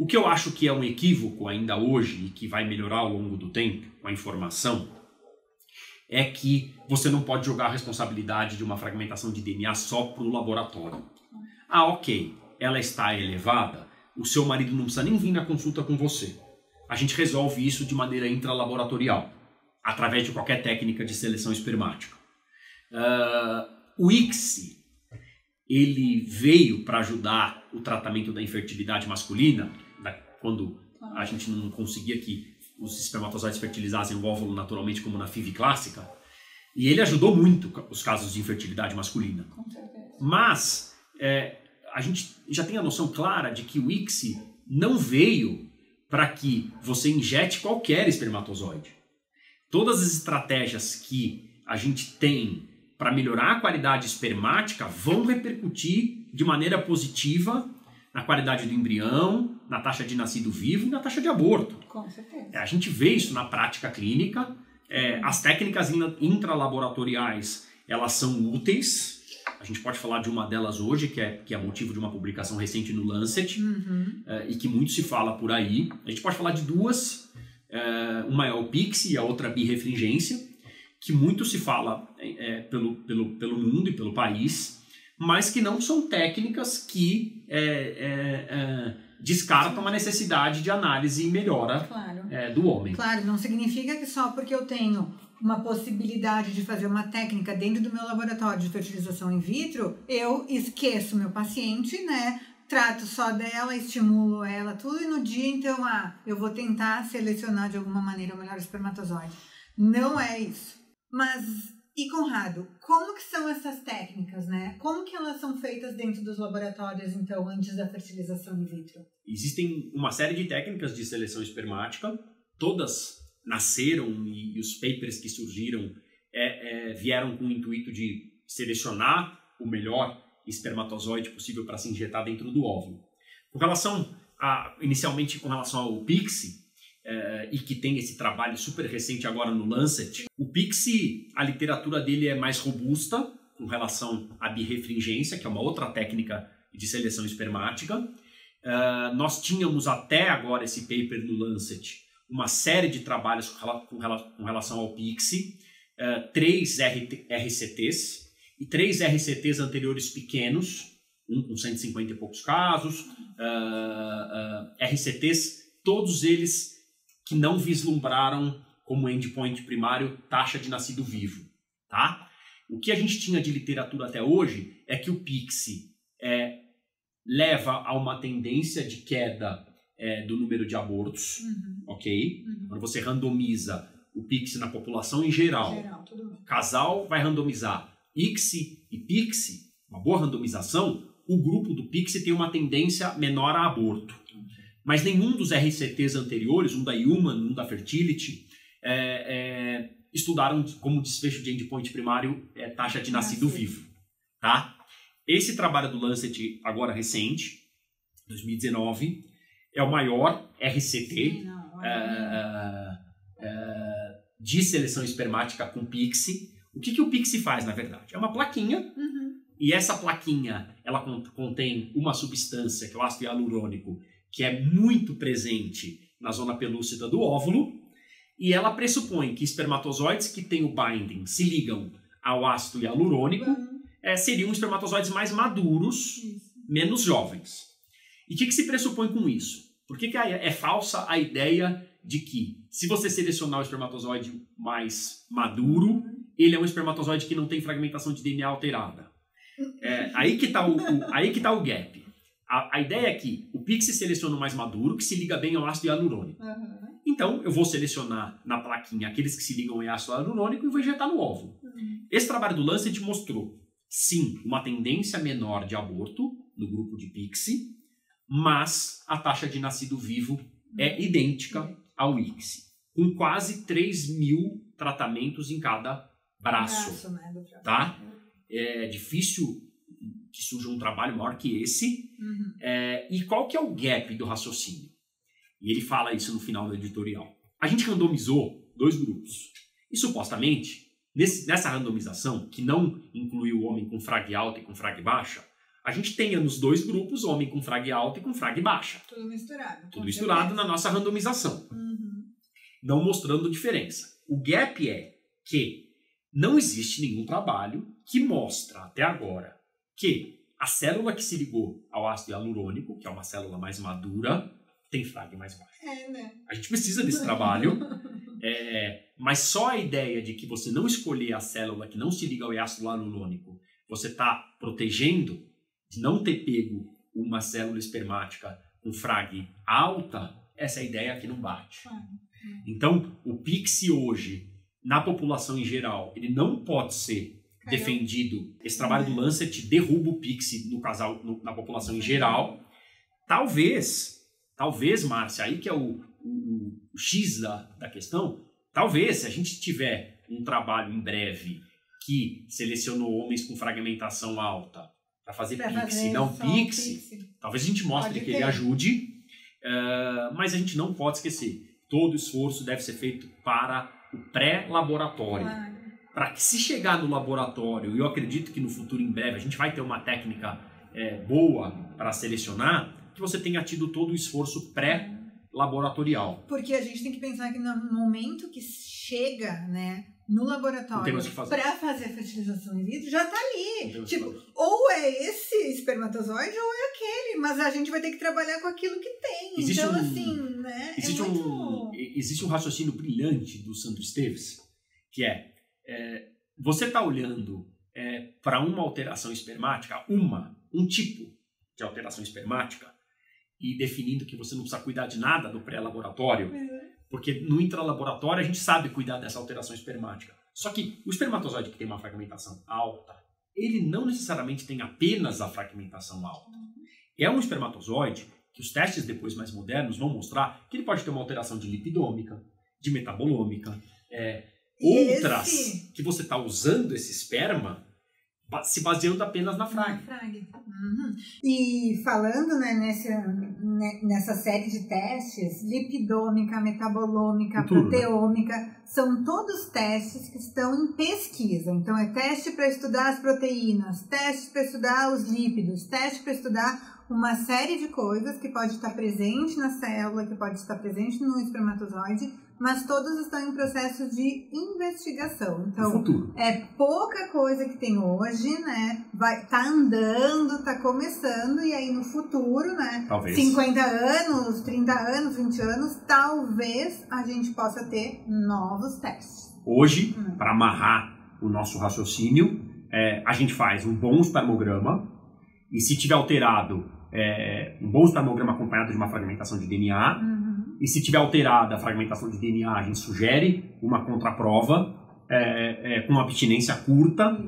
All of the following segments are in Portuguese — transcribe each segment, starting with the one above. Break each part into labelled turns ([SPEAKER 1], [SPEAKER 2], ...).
[SPEAKER 1] O que eu acho que é um equívoco ainda hoje e que vai melhorar ao longo do tempo com a informação é que você não pode jogar a responsabilidade de uma fragmentação de DNA só para o laboratório. Ah, ok, ela está elevada, o seu marido não precisa nem vir na consulta com você. A gente resolve isso de maneira intralaboratorial, através de qualquer técnica de seleção espermática. O ICSI, ele veio para ajudar o tratamento da infertilidade masculina, quando a gente não conseguia que os espermatozoides fertilizassem o óvulo naturalmente, como na FIV clássica, e ele ajudou muito os casos de infertilidade masculina. Mas a gente já tem a noção clara de que o ICSI não veio para que você injete qualquer espermatozoide. Todas as estratégias que a gente tem para melhorar a qualidade espermática vão repercutir de maneira positiva na qualidade do embrião, na taxa de nascido vivo e na taxa de aborto.
[SPEAKER 2] Com certeza.
[SPEAKER 1] A gente vê isso na prática clínica. As técnicas intralaboratoriais, elas são úteis. A gente pode falar de uma delas hoje, que é motivo de uma publicação recente no Lancet, e que muito se fala por aí. A gente pode falar de duas. Uma é o PIXI e a outra a birefringência, que muito se fala pelo mundo e pelo país, mas que não são técnicas que descartam a necessidade de análise e melhora do homem.
[SPEAKER 2] Claro, não significa que só porque eu tenho uma possibilidade de fazer uma técnica dentro do meu laboratório de fertilização in vitro, eu esqueço meu paciente, né? Trato só dela, estimulo ela, tudo, e no dia, então, eu vou tentar selecionar de alguma maneira o melhor espermatozoide. Não é isso. Mas, e Conrado, como que são essas técnicas, né? Como que elas são feitas dentro dos laboratórios, então, antes da fertilização in vitro?
[SPEAKER 1] Existem uma série de técnicas de seleção espermática, todas nasceram e os papers que surgiram vieram com o intuito de selecionar o melhor espermatozoide possível para se injetar dentro do óvulo. Inicialmente com relação ao PIXI, e que tem esse trabalho super recente agora no Lancet, o PIXI, a literatura dele é mais robusta com relação à birefringência, que é uma outra técnica de seleção espermática. Nós tínhamos até agora esse paper no Lancet, uma série de trabalhos com relação ao PIXI, 3 RCTs, e 3 RCTs anteriores pequenos, um com 150 e poucos casos, RCTs, todos eles que não vislumbraram como endpoint primário taxa de nascido vivo. Tá? O que a gente tinha de literatura até hoje é que o PIXI leva a uma tendência de queda do número de abortos, ok? Quando você randomiza o PIXI na população em geral, o casal vai randomizar ICSI e PIXI, uma boa randomização, o grupo do PIXI tem uma tendência menor a aborto. Mas nenhum dos RCTs anteriores, um da Human, um da Fertility, estudaram como desfecho de endpoint primário taxa de nascido vivo. Tá? Esse trabalho do Lancet, agora recente, 2019, é o maior RCT de seleção espermática com PIXI. O que o PIXI faz, na verdade? É uma plaquinha, e essa plaquinha ela contém uma substância, que é o ácido hialurônico, que é muito presente na zona pelúcida do óvulo, e ela pressupõe que espermatozoides que têm o binding se ligam ao ácido hialurônico seriam espermatozoides mais maduros, menos jovens. E o que se pressupõe com isso? Por que é falsa a ideia de que, se você selecionar o espermatozoide mais maduro, ele é um espermatozoide que não tem fragmentação de DNA alterada? Aí que está o gap. A ideia é que o PIXI seleciona o mais maduro, que se liga bem ao ácido hialurônico. Então, eu vou selecionar na plaquinha aqueles que se ligam ao ácido hialurônico e vou injetar no óvulo. Esse trabalho do Lancet mostrou, sim, uma tendência menor de aborto no grupo de PIXI, mas a taxa de nascido vivo é idêntica ao ICSI, com quase 3.000 tratamentos em cada braço. Tá? É difícil que surja um trabalho maior que esse. E qual que é o gap do raciocínio? E ele fala isso no final do editorial. A gente randomizou 2 grupos. E supostamente, nessa randomização, que não incluiu o homem com frag alta e com frag baixa, a gente tenha nos dois grupos homem com frag alta e com frag baixa.
[SPEAKER 2] Tudo misturado.
[SPEAKER 1] Tudo misturado na nossa randomização. Não mostrando diferença. O gap é que não existe nenhum trabalho que mostra até agora que a célula que se ligou ao ácido hialurônico, que é uma célula mais madura, tem frag mais baixo.
[SPEAKER 2] Né?
[SPEAKER 1] A gente precisa desse trabalho, mas só a ideia de que você não escolher a célula que não se liga ao ácido hialurônico, você está protegendo de não ter pego uma célula espermática com frag alta, essa ideia aqui não bate. Então, o PIXI hoje, na população em geral, ele não pode ser defendido. Esse trabalho do Lancet derruba o PIXI no casal, na população em geral. Talvez, Márcia, aí que é o X da questão, talvez, se a gente tiver um trabalho em breve que selecionou homens com fragmentação alta para fazer PIXI e não PIXI, talvez a gente mostre que ele ajude, mas a gente não pode esquecer, todo esforço deve ser feito para o pré-laboratório. Para que se chegar no laboratório, e eu acredito que no futuro em breve a gente vai ter uma técnica boa para selecionar, que você tenha tido todo o esforço pré-laboratorial.
[SPEAKER 2] Porque a gente tem que pensar que no momento que chega, né, no laboratório para fazer a fertilização in vitro, já está ali. Tipo, ou é esse espermatozoide ou é aquele, mas a gente vai ter que trabalhar com aquilo que tem. Existe então, assim, né?
[SPEAKER 1] Existe um raciocínio brilhante do Sandro Esteves, que você está olhando para uma alteração espermática, um tipo de alteração espermática, e definindo que você não precisa cuidar de nada do pré-laboratório, porque no intralaboratório a gente sabe cuidar dessa alteração espermática. Só que o espermatozoide que tem uma fragmentação alta, ele não necessariamente tem apenas a fragmentação alta. É um espermatozoide que os testes depois mais modernos vão mostrar que ele pode ter uma alteração de lipidômica, de metabolômica, outras que você está usando esse esperma se baseando apenas na frag.
[SPEAKER 2] E falando, né, nessa série de testes, lipidômica, metabolômica, proteômica, são todos testes que estão em pesquisa. Então é teste para estudar as proteínas, teste para estudar os lípidos, teste para estudar uma série de coisas que pode estar presente na célula, que pode estar presente no espermatozoide, mas todos estão em processo de investigação. Então, é pouca coisa que tem hoje, né? Tá andando, tá começando, e aí no futuro, né? Talvez. 50 anos, 30 anos, 20 anos, talvez a gente possa ter novos testes.
[SPEAKER 1] Hoje, para amarrar o nosso raciocínio, a gente faz um bom espermograma, e se tiver alterado, um bom espermograma acompanhado de uma fragmentação de DNA, e se tiver alterada a fragmentação de DNA, a gente sugere uma contraprova com uma abstinência curta.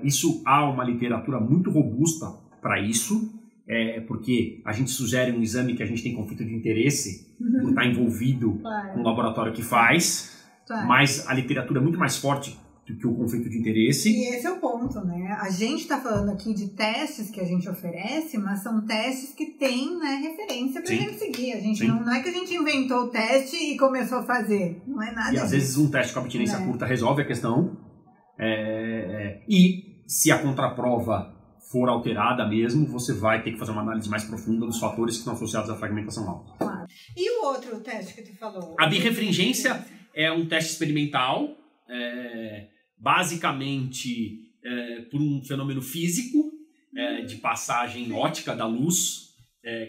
[SPEAKER 1] Isso há uma literatura muito robusta para isso, porque a gente sugere um exame que a gente tem conflito de interesse por estar envolvido com o laboratório que faz, mas a literatura é muito mais forte do que o conflito de interesse.
[SPEAKER 2] E esse é o ponto, né? A gente está falando aqui de testes que a gente oferece, mas são testes que têm, né, referência para a gente seguir. A gente não é que a gente inventou o teste e começou a fazer. Não é nada
[SPEAKER 1] disso. E às vezes um teste com abstinência curta resolve a questão. E se a contraprova for alterada mesmo, você vai ter que fazer uma análise mais profunda dos fatores que estão associados à fragmentação alta.
[SPEAKER 2] Claro. E o outro teste que tu falou?
[SPEAKER 1] A birrefringência é um teste experimental, basicamente por um fenômeno físico de passagem óptica da luz,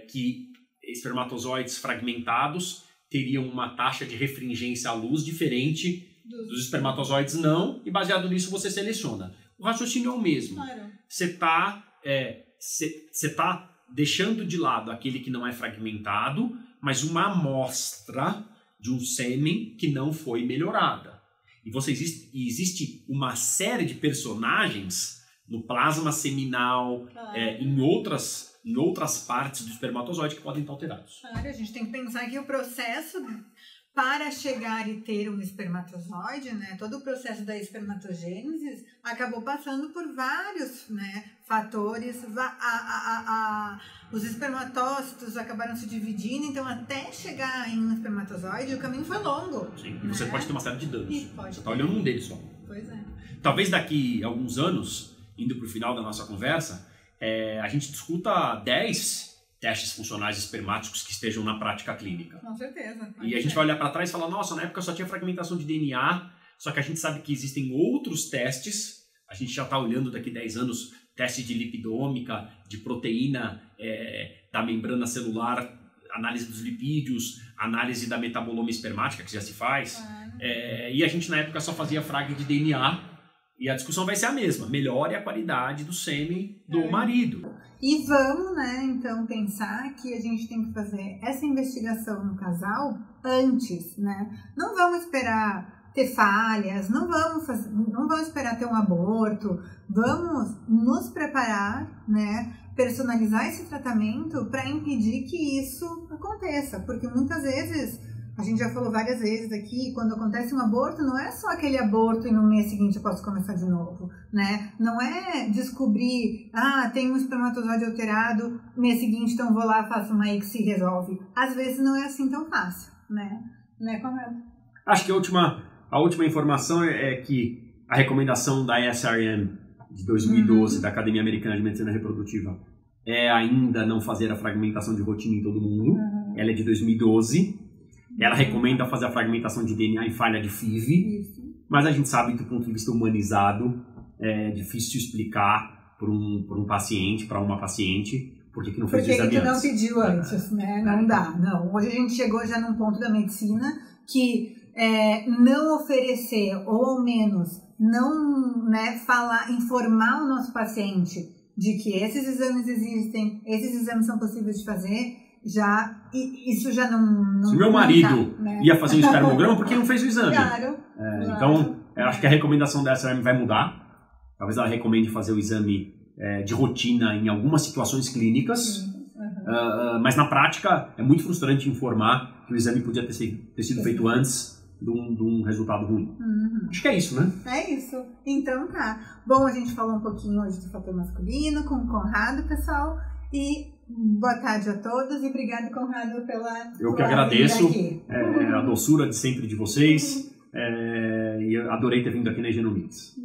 [SPEAKER 1] que espermatozoides fragmentados teriam uma taxa de refringência à luz diferente dos espermatozoides não, e baseado nisso você seleciona. O raciocínio é o mesmo. Você está deixando de lado aquele que não é fragmentado, mas uma amostra de um sêmen que não foi melhorada. E existe uma série de personagens no plasma seminal, em outras partes do espermatozoide que podem estar alterados.
[SPEAKER 2] Claro, a gente tem que pensar que o processo para chegar e ter um espermatozoide, né, todo o processo da espermatogênese acabou passando por vários, né, fatores. Os espermatócitos acabaram se dividindo, então até chegar em um espermatozoide o caminho foi longo.
[SPEAKER 1] Sim, e você pode ter uma série de danos. Você está olhando um deles só.
[SPEAKER 2] Pois é.
[SPEAKER 1] Talvez daqui a alguns anos, indo para o final da nossa conversa, a gente discuta 10 testes funcionais espermáticos que estejam na prática clínica.
[SPEAKER 2] Com certeza.
[SPEAKER 1] E a gente vai olhar para trás e falar, nossa, na época só tinha fragmentação de DNA, só que a gente sabe que existem outros testes, a gente já está olhando daqui 10 anos, teste de lipidômica, de proteína da membrana celular, análise dos lipídios, análise da metaboloma espermática, que já se faz. E a gente na época só fazia frag de DNA, e a discussão vai ser a mesma, melhore a qualidade do sêmen do marido.
[SPEAKER 2] E vamos, né, então, pensar que a gente tem que fazer essa investigação no casal antes, né? Não vamos esperar ter falhas, não vamos esperar ter um aborto, vamos nos preparar, né, personalizar esse tratamento para impedir que isso aconteça, porque muitas vezes, a gente já falou várias vezes aqui, quando acontece um aborto, não é só aquele aborto e no mês seguinte eu posso começar de novo, né? Não é descobrir, tem um espermatozoide alterado, no mês seguinte então vou lá, faço uma ICSI e resolve. Às vezes não é assim tão fácil, né? Né, Conrado?
[SPEAKER 1] Acho que a última informação é que a recomendação da ASRM de 2012, da Academia Americana de Medicina Reprodutiva, é ainda não fazer a fragmentação de rotina em todo mundo. Ela é de 2012. Ela recomenda fazer a fragmentação de DNA em falha de FIV, mas a gente sabe que do ponto de vista humanizado é difícil explicar para um paciente, para uma paciente, por que não fez o exame antes.
[SPEAKER 2] Porque tu não pediu antes, né? Não dá, não. Hoje a gente chegou já num ponto da medicina que não oferecer, ou ao menos não, né, informar o nosso paciente de que esses exames existem, esses exames são possíveis de fazer, isso já não
[SPEAKER 1] se meu marido ia fazer um espermograma, por que não fez o exame?
[SPEAKER 2] Claro.
[SPEAKER 1] Então, eu acho que a recomendação da SRM vai mudar. Talvez ela recomende fazer o exame de rotina em algumas situações clínicas. Mas na prática é muito frustrante informar que o exame podia ter sido feito antes de um resultado ruim. Acho que é isso, né?
[SPEAKER 2] É isso. Então tá. Bom, a gente falou um pouquinho hoje do fator masculino com o Conrado, pessoal. E boa tarde a todos e obrigado, Conrado, pela
[SPEAKER 1] Eu que agradeço a doçura de sempre de vocês e adorei ter vindo aqui na Genomics.